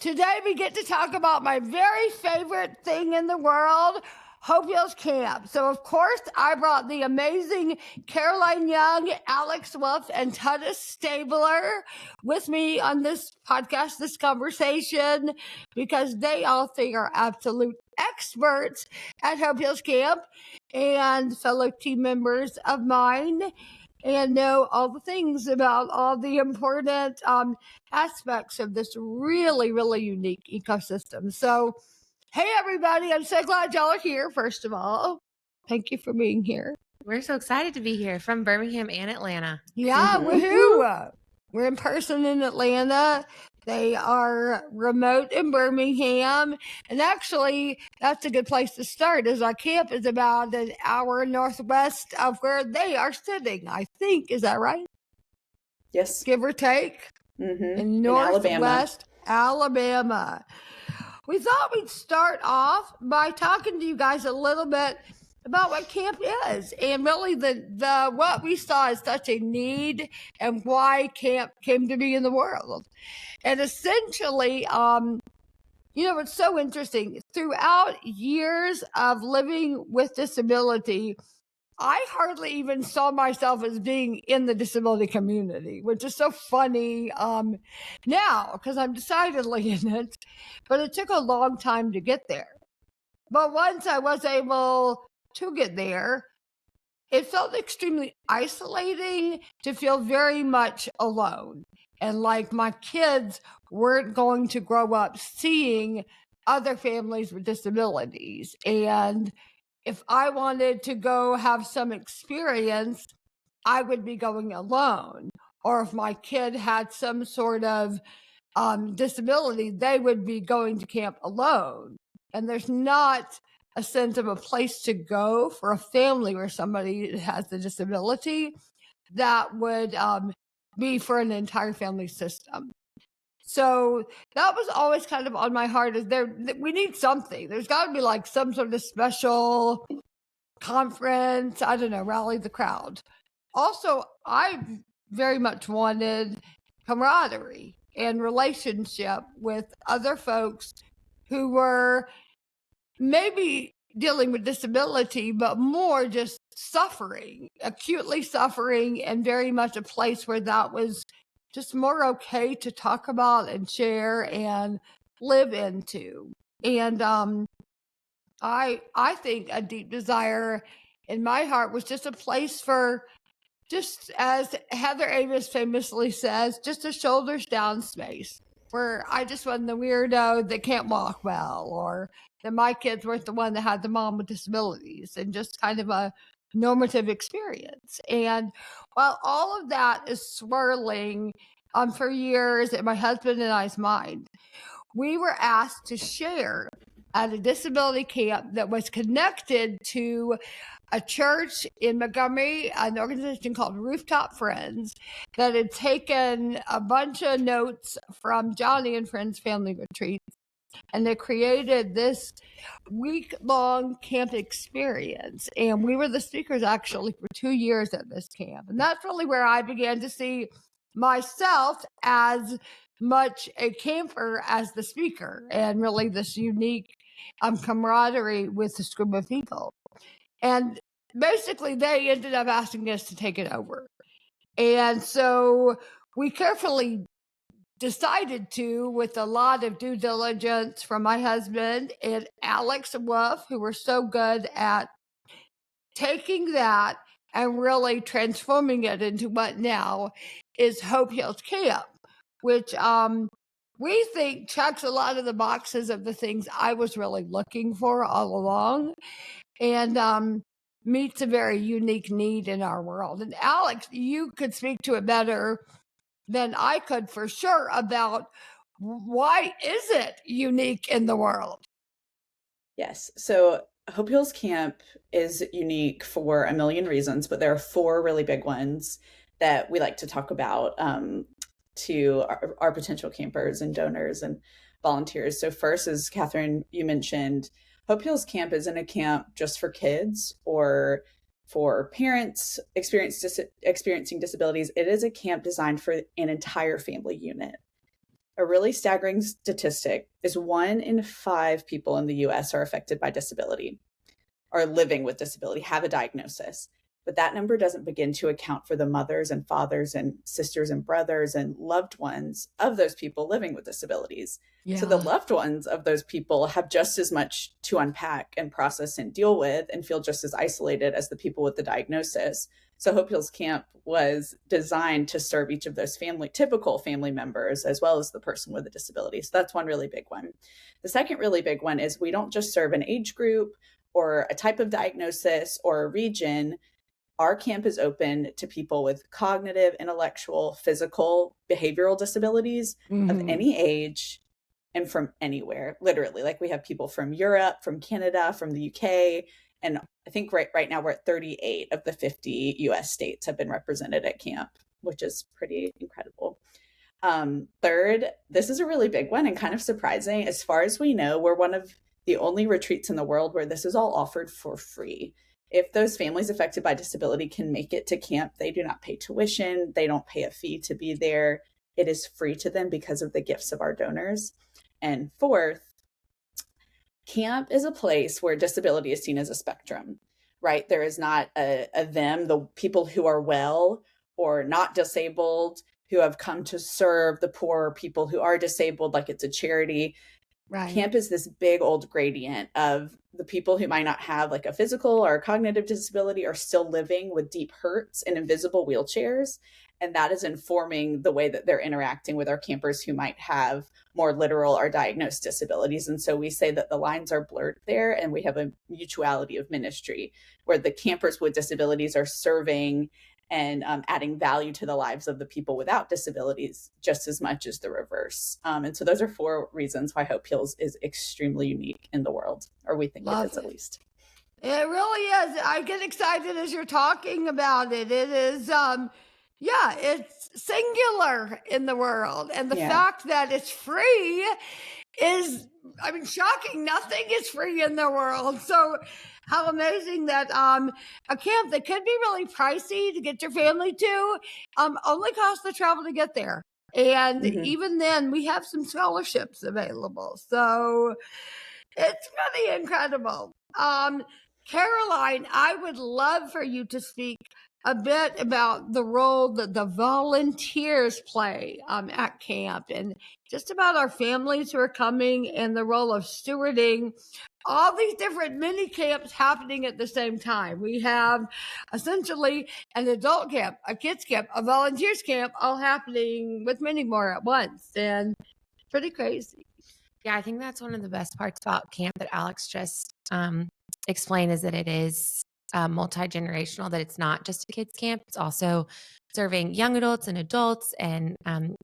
Today we get to talk about my very favorite thing in the world, Hope Hills Camp. So, of course, I brought the amazing Caroline Young, Alex Wolf, and Tuddis Stabler with me on this podcast, this conversation, because they all three are absolute experts at Hope Hills Camp and fellow team members of mine, and know all the things about all the important aspects of this really, really unique ecosystem. So, hey, everybody, I'm so glad y'all are here, first of all. Thank you for being here. We're so excited to be here from Birmingham and Atlanta. Yeah, woohoo! We're in person in Atlanta. They are remote in Birmingham. And actually, that's a good place to start, as our camp is about an hour northwest of where they are sitting, I think. Is that right? Yes. Give or take. In northwest Alabama. We thought we'd start off by talking to you guys a little bit about what camp is, and really the what we saw as such a need and why camp came to be in the world. And essentially, it's so interesting. Throughout years of living with disability, I hardly even saw myself as being in the disability community, which is so funny now because I'm decidedly in it. But it took a long time to get there. But once I was able to get there, it felt extremely isolating to feel very much alone. And like my kids weren't going to grow up seeing other families with disabilities. And if I wanted to go have some experience, I would be going alone. Or if my kid had some sort of disability, they would be going to camp alone. And there's not a sense of a place to go for a family where somebody has a disability that would be for an entire family system. So that was always kind of on my heart, is we need something. There's got to be like some sort of special conference, I don't know, rally the crowd. Also, I very much wanted camaraderie and relationship with other folks who were maybe dealing with disability, but more just suffering, acutely suffering, and very much a place where that was just more okay to talk about and share and live into. And I think a deep desire in my heart was just a place for, just as Heather Avis famously says, just a shoulders down space where I just wasn't the weirdo that can't walk well, or that my kids weren't the one that had the mom with disabilities, and just kind of a normative experience. And while all of that is swirling for years in my husband and I's mind, we were asked to share at a disability camp that was connected to a church in Montgomery, an organization called Rooftop Friends, that had taken a bunch of notes from Johnny and Friends family retreats. And they created this week-long camp experience. And we were the speakers actually for 2 years at this camp. And that's really where I began to see myself as much a camper as the speaker, and really this unique camaraderie with this group of people. And basically, they ended up asking us to take it over. And so we carefully decided to, with a lot of due diligence from my husband and Alex Wolf, who were so good at taking that and really transforming it into what now is Hope Hills Camp, which we think checks a lot of the boxes of the things I was really looking for all along, and meets a very unique need in our world. And Alex, you could speak to it better than I could for sure about why is it unique in the world? Yes. So Hope Hills Camp is unique for a million reasons, but there are 4 really big ones that we like to talk about to our potential campers and donors and volunteers. So first, as Katherine, you mentioned, Hope Hills Camp isn't a camp just for kids or for parents experiencing disabilities. It is a camp designed for an entire family unit. a really staggering statistic is 1 in 5 people in the US are affected by disability, are living with disability, have a diagnosis. But that number doesn't begin to account for the mothers and fathers and sisters and brothers and loved ones of those people living with disabilities. Yeah. So the loved ones of those people have just as much to unpack and process and deal with and feel just as isolated as the people with the diagnosis. So Hope Heals Camp was designed to serve each of those typical family members, as well as the person with a disability. So that's one really big one. The second really big one is we don't just serve an age group or a type of diagnosis or a region. Our camp is open to people with cognitive, intellectual, physical, behavioral disabilities of any age and from anywhere, literally. Like we have people from Europe, from Canada, from the UK. And I think right now we're at 38 of the 50 US states have been represented at camp, which is pretty incredible. Third, this is a really big one and kind of surprising. As far as we know, we're one of the only retreats in the world where this is all offered for free. If those families affected by disability can make it to camp, they do not pay tuition. They don't pay a fee to be there. It is free to them because of the gifts of our donors. And fourth, camp is a place where disability is seen as a spectrum, right? There is not a them, the people who are well or not disabled, who have come to serve the poor people who are disabled, like it's a charity. Right. Camp is this big old gradient of the people who might not have like a physical or a cognitive disability are still living with deep hurts in invisible wheelchairs. And that is informing the way that they're interacting with our campers who might have more literal or diagnosed disabilities. And so we say that the lines are blurred there, and we have a mutuality of ministry where the campers with disabilities are serving and adding value to the lives of the people without disabilities just as much as the reverse. And so those are 4 reasons why Hope Heals is extremely unique in the world, or we think it is at least. It really is. I get excited as you're talking about it. It is, it's singular in the world. And the fact that it's free is, shocking. Nothing is free in the world. So how amazing that a camp that could be really pricey to get your family to only costs the travel to get there. And even then, we have some scholarships available. So it's really incredible. Caroline, I would love for you to speak a bit about the role that the volunteers play at camp and just about our families who are coming and the role of stewarding all these different mini camps happening at the same time. We have essentially an adult camp, a kids camp, a volunteers camp, all happening with many more at once. And pretty crazy. Yeah, I think that's one of the best parts about camp that Alex just explained, is that it is multi-generational, that it's not just a kids camp. It's also serving young adults and adults, and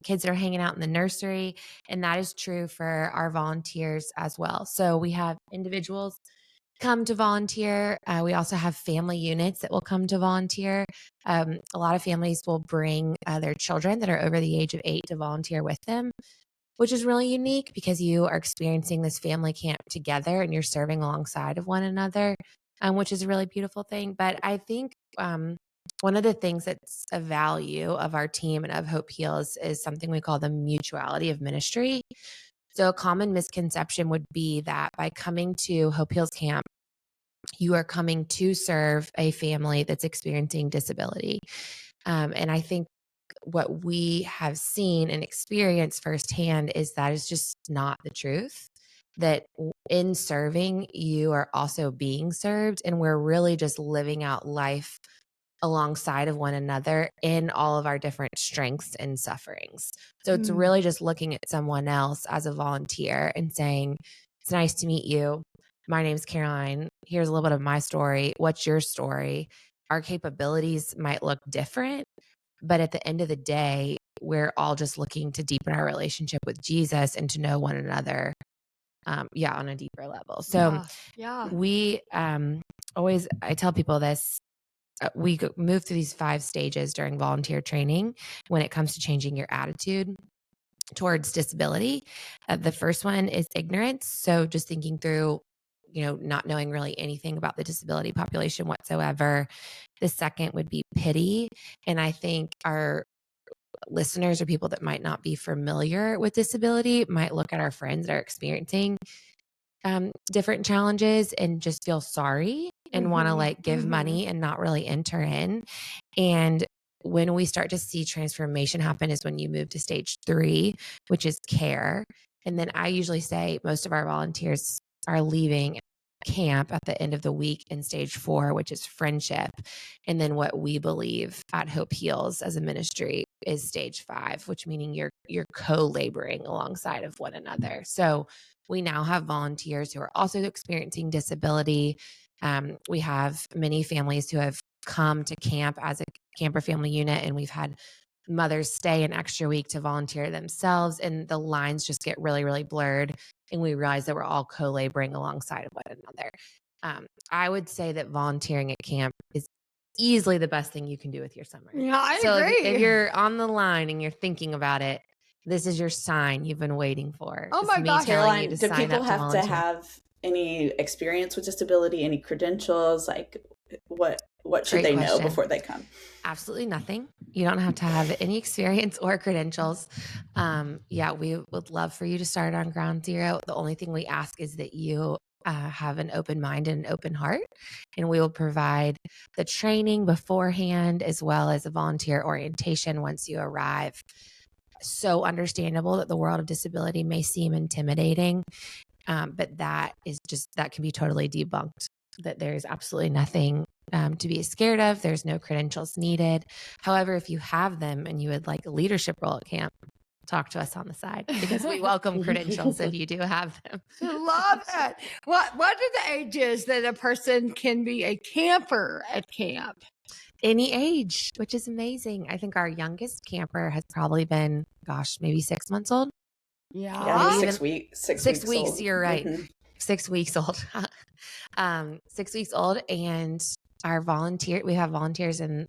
kids that are hanging out in the nursery. And that is true for our volunteers as well. So we have individuals come to volunteer. We also have family units that will come to volunteer. A lot of families will bring their children that are over the age of 8 to volunteer with them, which is really unique because you are experiencing this family camp together and you're serving alongside of one another, which is a really beautiful thing. But I think one of the things that's a value of our team and of Hope Heals is something we call the mutuality of ministry. So a common misconception would be that by coming to Hope Heals Camp, you are coming to serve a family that's experiencing disability. And I think what we have seen and experienced firsthand is that is just not the truth. That in serving, you are also being served, and we're really just living out life alongside of one another in all of our different strengths and sufferings. So it's really just looking at someone else as a volunteer and saying, it's nice to meet you. My name's Caroline. Here's a little bit of my story. What's your story? Our capabilities might look different, but at the end of the day, we're all just looking to deepen our relationship with Jesus and to know one another, on a deeper level. So we always, I tell people this, we move through these 5 stages during volunteer training when it comes to changing your attitude towards disability. The first one is ignorance. So just thinking through, not knowing really anything about the disability population whatsoever. The second would be pity. And I think listeners or people that might not be familiar with disability might look at our friends that are experiencing different challenges and just feel sorry and want to like give money and not really enter in. And when we start to see transformation happen is when you move to stage 3, which is care. And then I usually say most of our volunteers are leaving camp at the end of the week in stage 4, which is friendship. And then what we believe at Hope Heals as a ministry is stage 5, which meaning you're co-laboring alongside of one another. So we now have volunteers who are also experiencing disability. We have many families who have come to camp as a camper family unit, and we've had mothers stay an extra week to volunteer themselves, and the lines just get really, really blurred, and we realize that we're all co-laboring alongside of one another. I would say that volunteering at camp is easily the best thing you can do with your summer. Yeah, I agree. If you're on the line and you're thinking about it, this is your sign you've been waiting for. Oh my gosh, Caroline, do people have to have any experience with disability, any credentials? Like what should they know before they come? Absolutely nothing. You don't have to have any experience or credentials. We would love for you to start on ground zero. The only thing we ask is that you have an open mind and an open heart, and we will provide the training beforehand as well as a volunteer orientation once you arrive. So understandable that the world of disability may seem intimidating, but that can be totally debunked, that there's absolutely nothing to be scared of. There's no credentials needed. However, if you have them and you would like a leadership role at camp, talk to us on the side, because we welcome credentials if you do have them. Love it. What are the ages that a person can be a camper at camp? Any age, which is amazing. I think our youngest camper has probably been, maybe 6 months old. Yeah, 6 weeks. 6 weeks. Old. You're right. 6 weeks old. 6 weeks old. And we have volunteers in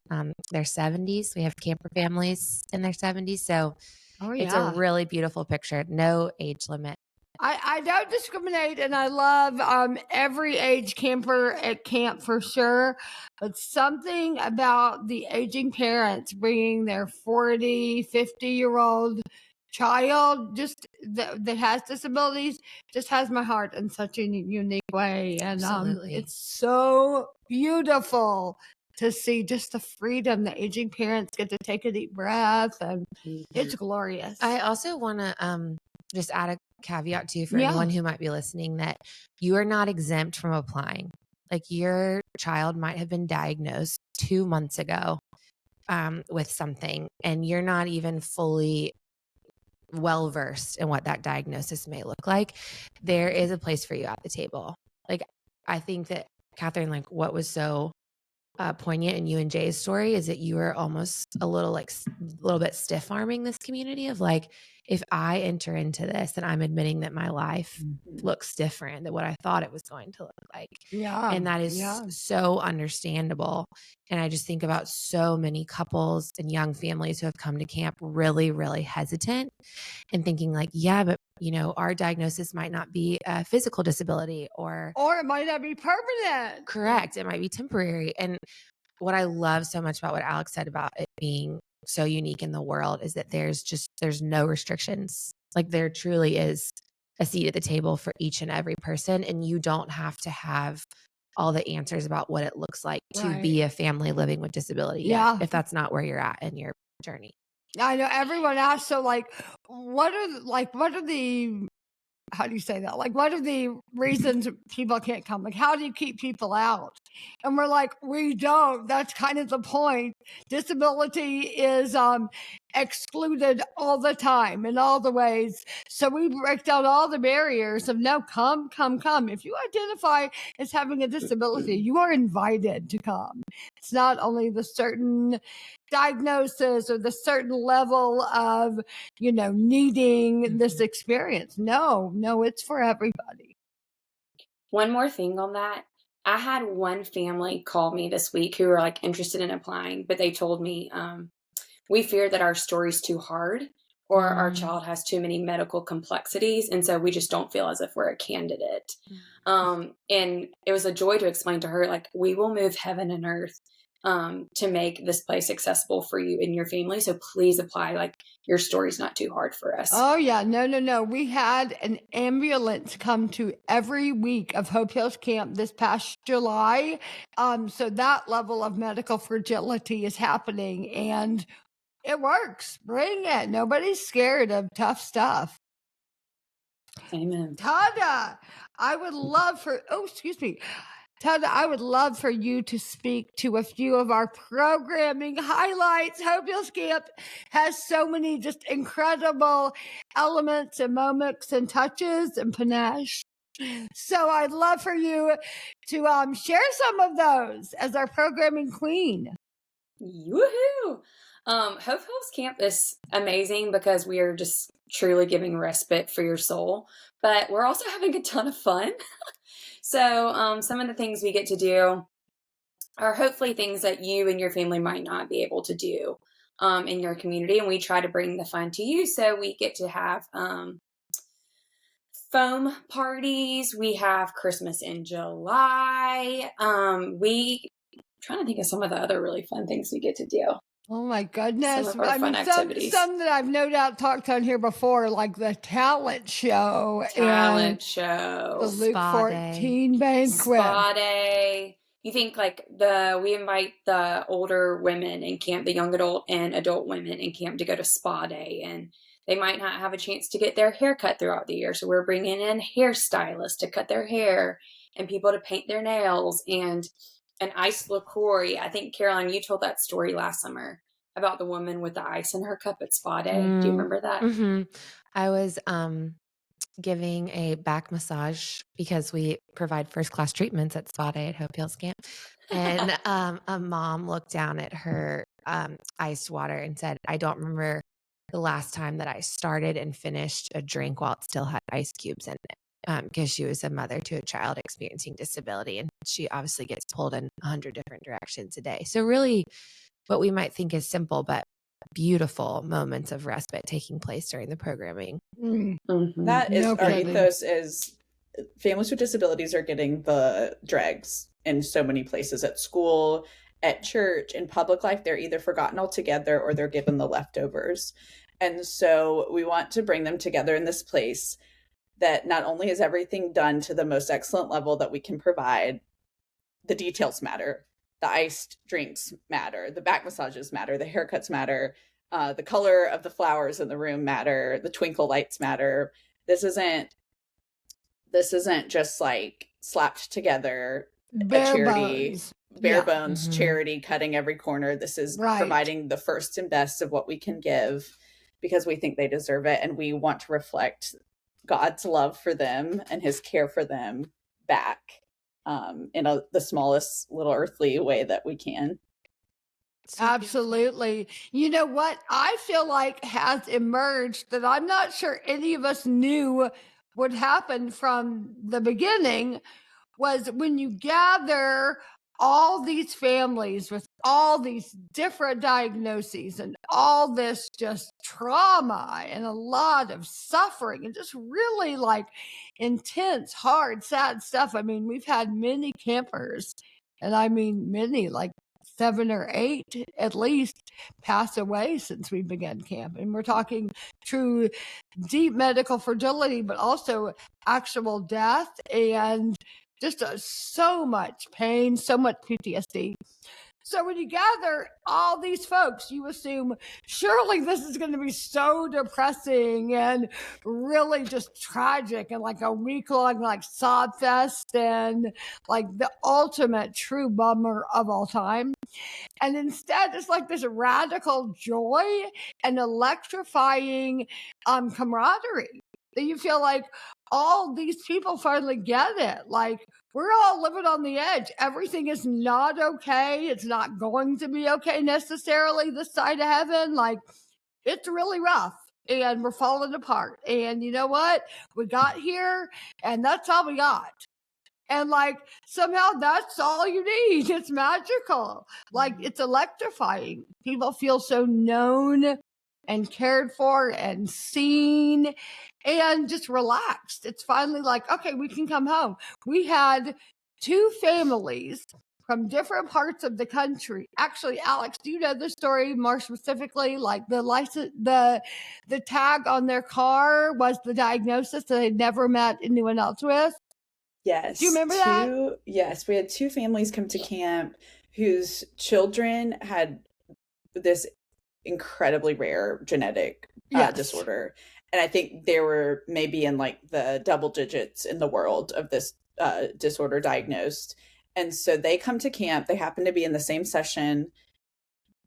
their 70s. We have camper families in their 70s. So it's a really beautiful picture. No age limit. I don't discriminate, and I love every age camper at camp for sure. But something about the aging parents bringing their 40, 50-year-old child just that has disabilities just has my heart in such a unique way. And it's so beautiful to see just the freedom the aging parents get to take a deep breath, and it's glorious. I also want to just add a caveat too for anyone who might be listening, that you are not exempt from applying. Like your child might have been diagnosed 2 months ago with something, and you're not even fully well versed in what that diagnosis may look like. There is a place for you at the table. Like, I think that Katherine, like what was so poignant in you and Jay's story is that you were almost a little bit stiff arming this community of like, if I enter into this, then I'm admitting that my life looks different than what I thought it was going to look like. Yeah. And that is so understandable. And I just think about so many couples and young families who have come to camp really, really hesitant and thinking like, but our diagnosis might not be a physical disability or it might not be permanent. Correct. It might be temporary. And what I love so much about what Alex said about it being so unique in the world is that there's no restrictions. Like there truly is a seat at the table for each and every person. And you don't have to have all the answers about what it looks like to be a family living with disability yet, if that's not where you're at in your journey. I know everyone asks, so like, what are the how do you say that? Like, what are the reasons people can't come? Like, how do you keep people out? And we're like, we don't. That's kind of the point. Disability is excluded all the time in all the ways. So we break down all the barriers of no, come. If you identify as having a disability, you are invited to come. It's not only the certain diagnosis or the certain level of, needing this experience. No, it's for everybody. One more thing on that. I had one family call me this week who were like interested in applying, but they told me, we fear that our story's too hard or our child has too many medical complexities. And so we just don't feel as if we're a candidate. And it was a joy to explain to her, like, we will move heaven and earth to make this place accessible for you and your family. So please apply. Like, your story's not too hard for us. Oh yeah, no. We had an ambulance come to every week of Hope Hills Camp this past July. So that level of medical fragility is happening, and it works. Bring it. Nobody's scared of tough stuff. Amen. Tada, I would love for, Tada, I would love for you to speak to a few of our programming highlights. Hope Hills Camp has so many just incredible elements and moments and touches and panache. So I'd love for you to share some of those as our programming queen. Woohoo! Hope Hills Camp is amazing because we are just truly giving respite for your soul, but we're also having a ton of fun. So some of the things we get to do are hopefully things that you and your family might not be able to do in your community, and we try to bring the fun to you. So we get to have foam parties. We have Christmas in July. I'm trying to think of some of the other really fun things we get to do. Oh my goodness. Some of our fun activities. Some that I've no doubt talked on here before, like the talent show. Talent show. The Luke Spa 14 day. banquet. Spa day. You think like we invite the older women in camp, the young adult and adult women in camp to go to spa day, and they might not have a chance to get their hair cut throughout the year. So we're bringing in hairstylists to cut their hair and people to paint their nails and an ice liqueur. I think, Caroline, you told that story last summer about the woman with the ice in her cup at spa day. Do you remember that? Mm-hmm. I was giving a back massage because we provide first-class treatments at spa day at Hope Hills Camp. And a mom looked down at her iced water and said, I don't remember the last time that I started and finished a drink while it still had ice cubes in it. Because she was a mother to a child experiencing disability, and she obviously gets pulled in 100 different directions a day. So really what we might think is simple but beautiful moments of respite taking place during the programming. Mm-hmm. That is our ethos is families with disabilities are getting the dregs in so many places, at school, at church, in public life. They're either forgotten altogether or they're given the leftovers. And so we want to bring them together in this place that not only is everything done to the most excellent level that we can provide, the details matter. The iced drinks matter. The back massages matter. The haircuts matter. The color of the flowers in the room matter. The twinkle lights matter. This isn't just like slapped together bare bones charity cutting every corner. This is providing the first and best of what we can give because we think they deserve it, and we want to reflect God's love for them and his care for them back in the smallest little earthly way that we can. Absolutely. You know what I feel like has emerged that I'm not sure any of us knew would happen from the beginning was when you gather all these families with all these different diagnoses and all this just trauma and a lot of suffering and just really like intense, hard, sad stuff. I mean, we've had many campers, and I mean many, like 7 or 8 at least, pass away since we began camp. And we're talking true deep medical fragility, but also actual death and just so much pain, so much PTSD. So when you gather all these folks, you assume surely this is going to be so depressing and really just tragic and like a week-long like sob fest and like the ultimate true bummer of all time. And instead, it's like this radical joy and electrifying camaraderie that you feel like all these people finally get it. Like, we're all living on the edge. Everything is not okay. It's not going to be okay necessarily this side of heaven. Like, it's really rough and we're falling apart. And you know what? We got here and that's all we got. And like, somehow that's all you need. It's magical. Like, it's electrifying. People feel so known and cared for and seen and just relaxed. It's finally like, okay, we can come home. We had 2 families from different parts of the country. Actually, Alex, do you know the story more specifically? Like the license, the tag on their car was the diagnosis that they'd never met anyone else with. Yes. Do you remember that? Yes, we had 2 families come to camp whose children had this incredibly rare genetic disorder. And I think they were maybe in like the double digits in the world of this disorder diagnosed. And so they come to camp. They happen to be in the same session.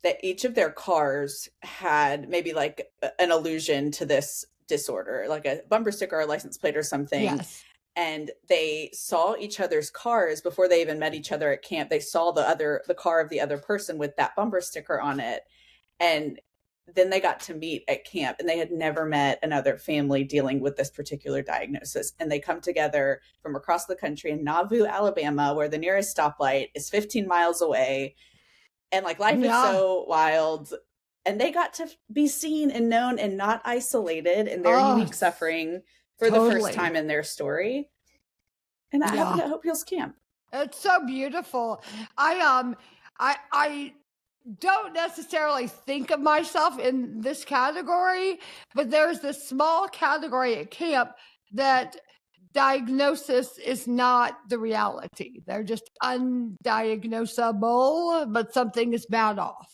That each of their cars had maybe like an allusion to this disorder, like a bumper sticker or a license plate or something. Yes. And they saw each other's cars before they even met each other at camp. They saw the car of the other person with that bumper sticker on it. And then they got to meet at camp, and they had never met another family dealing with this particular diagnosis. And they come together from across the country in Nauvoo, Alabama, where the nearest stoplight is 15 miles away. And like life is so wild. And they got to be seen and known and not isolated in their unique suffering for the first time in their story. And that happened at Hope Hills Camp. It's so beautiful. I don't necessarily think of myself in this category, but there's this small category at camp that diagnosis is not the reality. They're just undiagnosable, but something is bad off.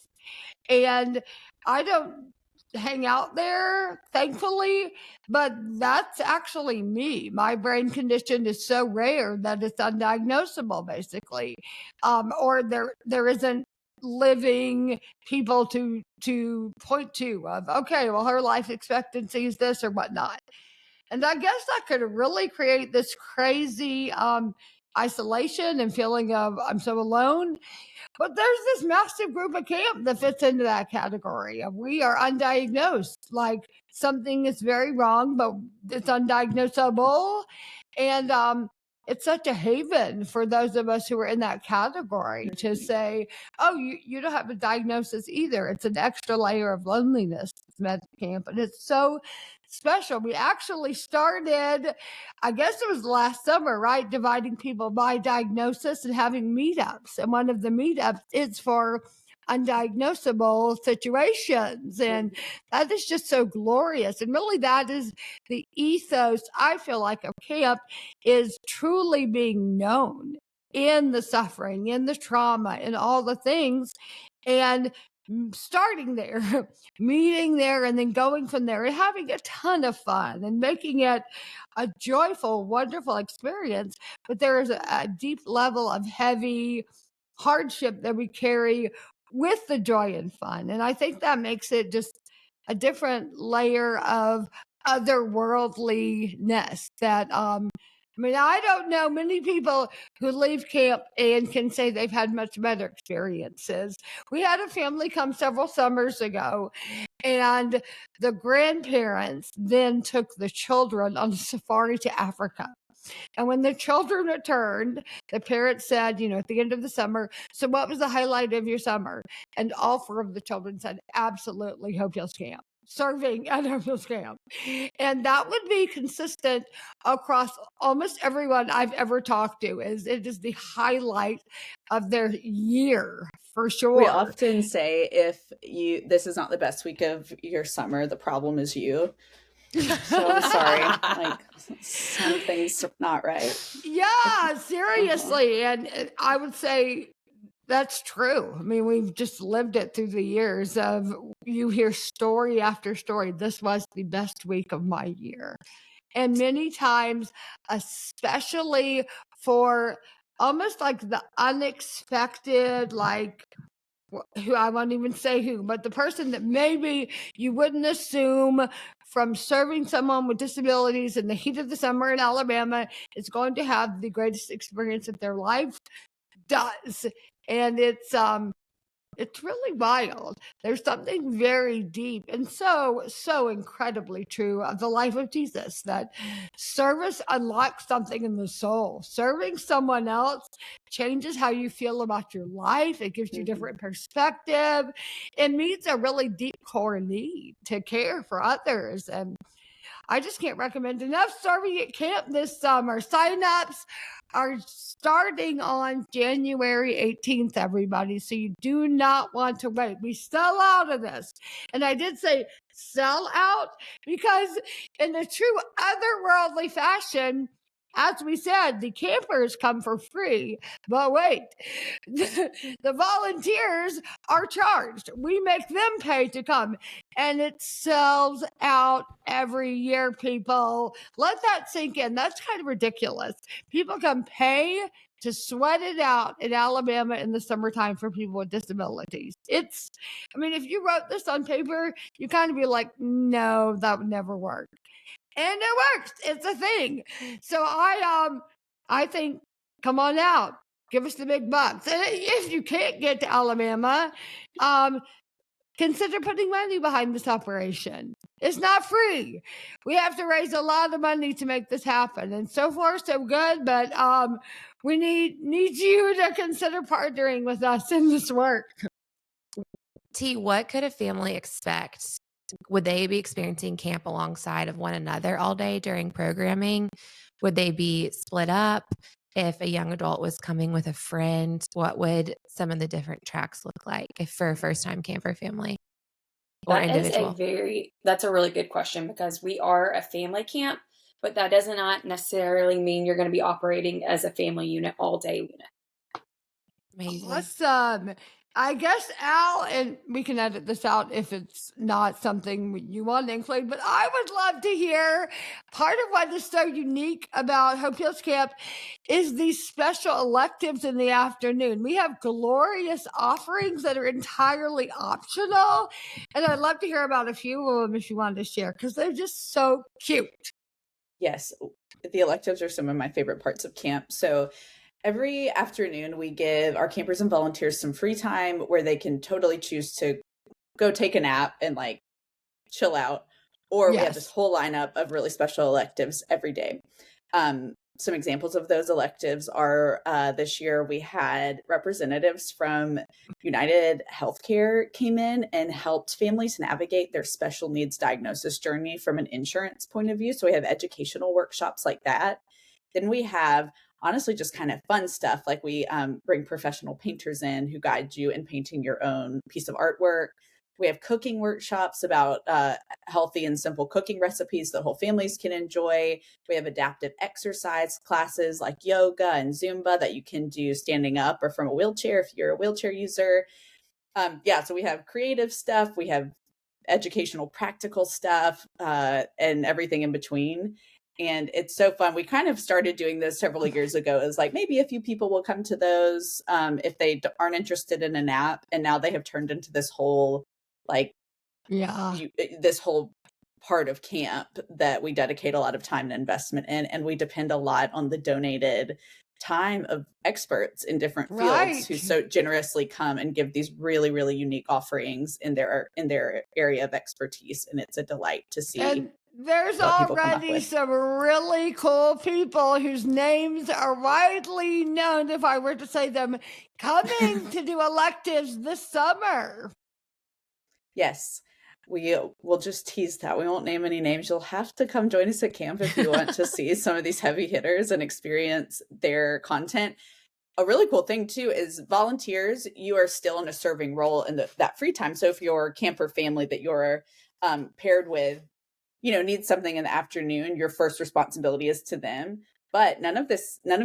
And I don't hang out there, thankfully, but that's actually me. My brain condition is so rare that it's undiagnosable, basically. Or there isn't living people to point to of, okay, well, her life expectancy is this or whatnot. And I guess that could really create this crazy isolation and feeling of I'm so alone. But there's this massive group of camp that fits into that category. We are undiagnosed. Like something is very wrong, but it's undiagnosable. And it's such a haven for those of us who are in that category to say, oh, you don't have a diagnosis either. It's an extra layer of loneliness at camp. And it's so special. We actually started, I guess it was last summer, right? Dividing people by diagnosis and having meetups. And one of the meetups is for undiagnosable situations. And that is just so glorious. And really that is the ethos, I feel like, of camp is truly being known in the suffering, in the trauma, in all the things. And starting there, meeting there, and then going from there and having a ton of fun and making it a joyful, wonderful experience. But there is a deep level of heavy hardship that we carry with the joy and fun. And I think that makes it just a different layer of otherworldliness that, I mean, I don't know many people who leave camp and can say they've had much better experiences. We had a family come several summers ago, and the grandparents then took the children on a safari to Africa. And when the children returned, the parents said, at the end of the summer, so what was the highlight of your summer? And all 4 of the children said, absolutely Hope Hills Camp. Serving at Hope Hills Camp. And that would be consistent across almost everyone I've ever talked to. It is the highlight of their year for sure. We often say this is not the best week of your summer, the problem is you. So I'm sorry, like something's not right. Yeah, seriously. And I would say that's true. I mean, we've just lived it through the years of you hear story after story. This was the best week of my year. And many times, especially for almost like the unexpected, like who I won't even say who, but the person that maybe you wouldn't assume from serving someone with disabilities in the heat of the summer in Alabama is going to have the greatest experience of their life does. And it's really wild. There's something very deep and so incredibly true of the life of Jesus, that service unlocks something in the soul. Serving someone else changes how you feel about your life. It gives you different perspective. It meets a really deep core need to care for others. And I just can't recommend enough serving at camp this summer. Sign-ups are starting on January 18th, everybody. So you do not want to wait. We sell out of this. And I did say sell out because in a true otherworldly fashion, as we said, the campers come for free, but wait, the volunteers are charged. We make them pay to come, and it sells out every year, people. Let that sink in. That's kind of ridiculous. People can pay to sweat it out in Alabama in the summertime for people with disabilities. I mean, if you wrote this on paper, you kind of be like, no, that would never work. And it works. It's a thing. So I think, come on out. Give us the big bucks. And if you can't get to Alabama, consider putting money behind this operation. It's not free. We have to raise a lot of money to make this happen. And so far, so good. But we need you to consider partnering with us in this work. T, what could a family expect? Would they be experiencing camp alongside of one another all day during programming? Would they be split up? If a young adult was coming with a friend, what would some of the different tracks look like for a first-time camper family or individual? That's a really good question, because we are a family camp, but that does not necessarily mean you're going to be operating as a family unit all day unit. Amazing. Awesome. I guess, Al, and we can edit this out if it's not something you want to include, but I would love to hear part of what is so unique about Hope Hills Camp is these special electives in the afternoon. We have glorious offerings that are entirely optional, and I'd love to hear about a few of them if you wanted to share, because they're just so cute. Yes, the electives are some of my favorite parts of camp. So every afternoon, we give our campers and volunteers some free time where they can totally choose to go take a nap and like chill out. Or we have this whole lineup of really special electives every day. Some examples of those electives are this year we had representatives from United Healthcare came in and helped families navigate their special needs diagnosis journey from an insurance point of view. So we have educational workshops like that. Then we have honestly just kind of fun stuff, like we bring professional painters in who guide you in painting your own piece of artwork. We have cooking workshops about healthy and simple cooking recipes that whole families can enjoy. We have adaptive exercise classes like yoga and Zumba that you can do standing up or from a wheelchair if you're a wheelchair user. So we have creative stuff, we have educational practical stuff, and everything in between. And it's so fun. We kind of started doing this several years ago. It was like maybe a few people will come to those if they aren't interested in a nap. And now they have turned into this whole this whole part of camp that we dedicate a lot of time and investment in. And we depend a lot on the donated time of experts in different fields who so generously come and give these really, really unique offerings in their area of expertise. And it's a delight to see. And there's already some really cool people whose names are widely known, if I were to say them, coming to do electives this summer. Yes, we will just tease that. We won't name any names. You'll have to come join us at camp if you want to see some of these heavy hitters and experience their content. A really cool thing too is volunteers, you are still in a serving role in that free time. So if your camper family that you're paired with, needs something in the afternoon, your first responsibility is to them. But none of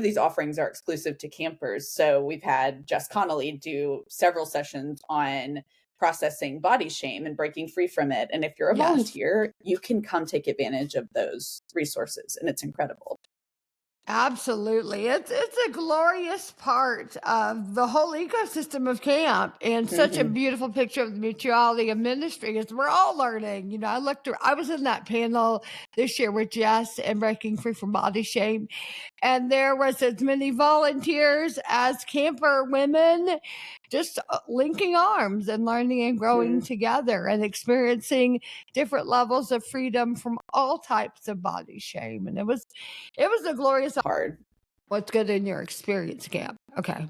these offerings are exclusive to campers. So we've had Jess Connolly do several sessions on processing body shame and breaking free from it. And if you're a volunteer, you can come take advantage of those resources. And it's incredible. Absolutely. It's a glorious part of the whole ecosystem of camp, and such a beautiful picture of the mutuality of ministry as we're all learning. I was in that panel this year with Jess and Breaking Free from Body Shame, and there was as many volunteers as camper women just linking arms and learning and growing together and experiencing different levels of freedom from all types of body shame. And it was a glorious hard. What's good in your experience camp? Okay.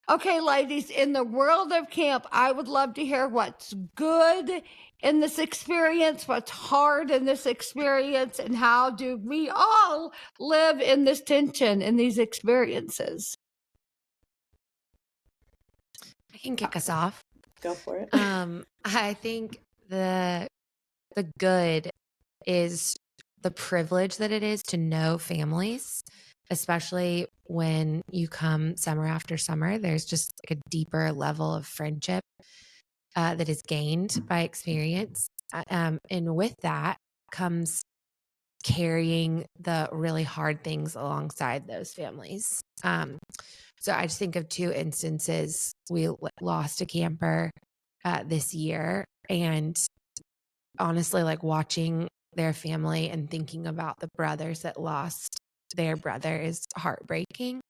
Okay, ladies, in the world of camp, I would love to hear what's good in this experience, what's hard in this experience, and how do we all live in this tension in these experiences? I can kick us off. Go for it. I think the good is the privilege that it is to know families, especially when you come summer after summer. There's just like a deeper level of friendship that is gained by experience. And with that comes carrying the really hard things alongside those families. So I just think of two instances. We lost a camper this year, and honestly, like watching their family and thinking about the brothers that lost their brother is heartbreaking.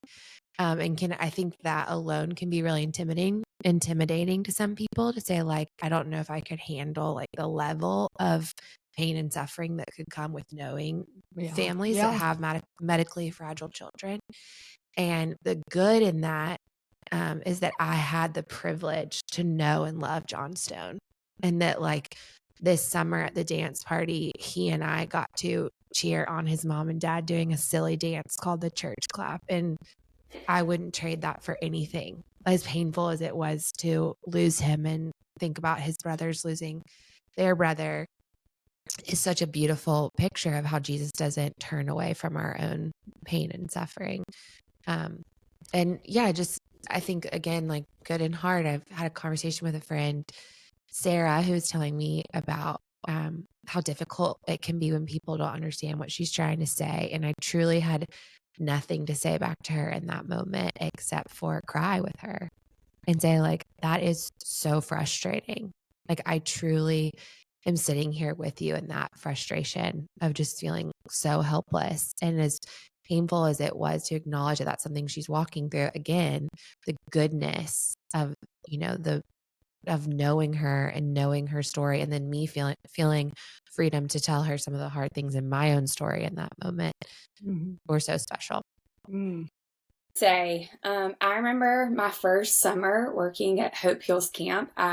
And I think that alone can be really intimidating to some people, to say, like, I don't know if I could handle like the level of pain and suffering that could come with knowing families that have medically fragile children. And the good in that is that I had the privilege to know and love John Stone, and that like this summer at the dance party, he and I got to cheer on his mom and dad doing a silly dance called the church clap. And I wouldn't trade that for anything. As painful as it was to lose him and think about his brothers losing their brother, is such a beautiful picture of how Jesus doesn't turn away from our own pain and suffering. And yeah, I think, again, like good and hard. I've had a conversation with a friend, Sarah, who was telling me about how difficult it can be when people don't understand what she's trying to say. And I truly had nothing to say back to her in that moment except for cry with her and say, like, that is so frustrating. Like, I truly am sitting here with you in that frustration of just feeling so helpless. And as painful as it was to acknowledge that that's something she's walking through, again, the goodness of, of knowing her and knowing her story, and then me feeling freedom to tell her some of the hard things in my own story in that moment were so special. I remember my first summer working at Hope Hills Camp. I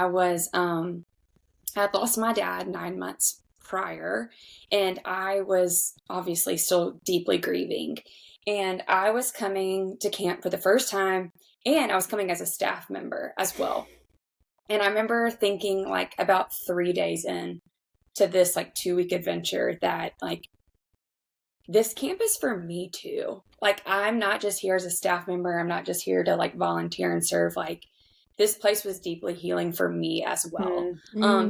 had lost my dad 9 months prior, and I was obviously still deeply grieving. And I was coming to camp for the first time, and I was coming as a staff member as well. And I remember thinking, like, about 3 days in to this like 2-week adventure, that like, this camp is for me too. Like, I'm not just here as a staff member. I'm not just here to like volunteer and serve. Like, this place was deeply healing for me as well.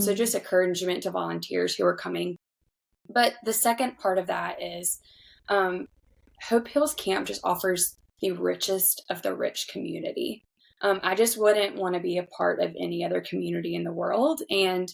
So just encouragement to volunteers who are coming. But the second part of that is Hope Hills Camp just offers the richest of the rich community. I just wouldn't want to be a part of any other community in the world. And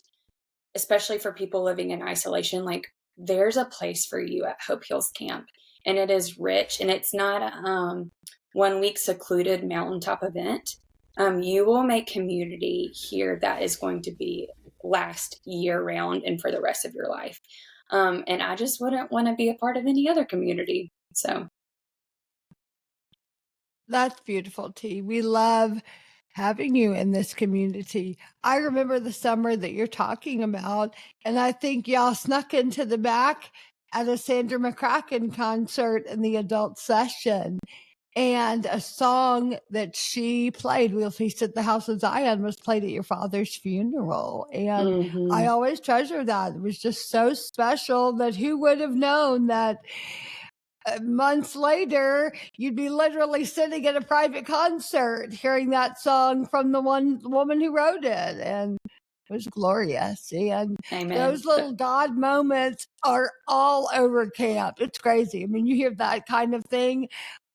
especially for people living in isolation, like, there's a place for you at Hope Hills Camp, and it is rich, and it's not a 1 week secluded mountaintop event. You will make community here that is going to be last year round and for the rest of your life. And I just wouldn't want to be a part of any other community. So that's beautiful, T. We love having you in this community. I remember the summer that you're talking about, and I think y'all snuck into the back at a Sandra McCracken concert in the adult session. And a song that she played, We'll Feast at the House of Zion, was played at your father's funeral. And I always treasure that. It was just so special that who would have known that months later, you'd be literally sitting at a private concert hearing that song from the woman who wrote it. And it was glorious. And those little God moments are all over camp. It's crazy. I mean, you hear that kind of thing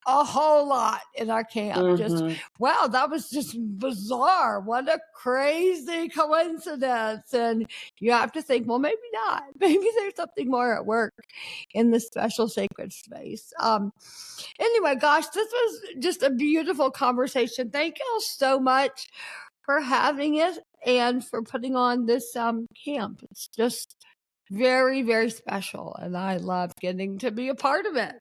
a whole lot in our camp. Just, wow, that was just bizarre. What a crazy coincidence. And you have to think, well, maybe not. Maybe there's something more at work in this special sacred space. Anyway, gosh, this was just a beautiful conversation. Thank y'all so much for having it and for putting on this camp. It's just very, very special. And I love getting to be a part of it.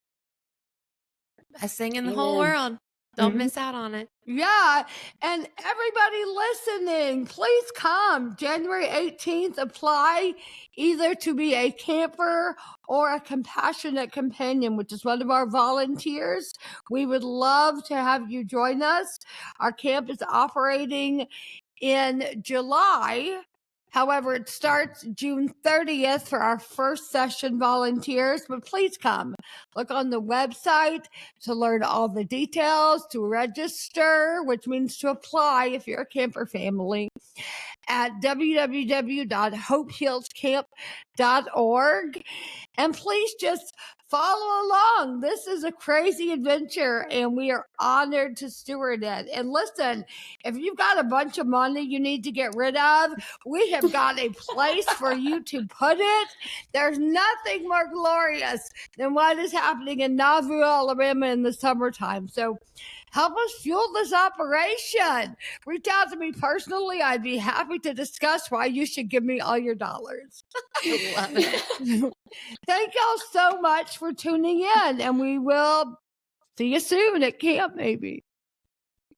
Best thing in the whole world. Don't miss out on it. Yeah. And everybody listening, please come January 18th. Apply either to be a camper or a compassionate companion, which is one of our volunteers. We would love to have you join us. Our camp is operating in July. However, it starts June 30th for our first session volunteers, but please come. Look on the website to learn all the details, to register, which means to apply if you're a camper family, at www.hopehealscamp.org. And please just follow along. This is a crazy adventure, and we are honored to steward it. And listen, if you've got a bunch of money you need to get rid of, we have got a place for you to put it. There's nothing more glorious than what is happening in Nauvoo, Alabama in the summertime. So help us fuel this operation. Reach out to me personally. I'd be happy to discuss why you should give me all your dollars. I love it. Thank y'all so much for tuning in, and we will see you soon at camp, maybe.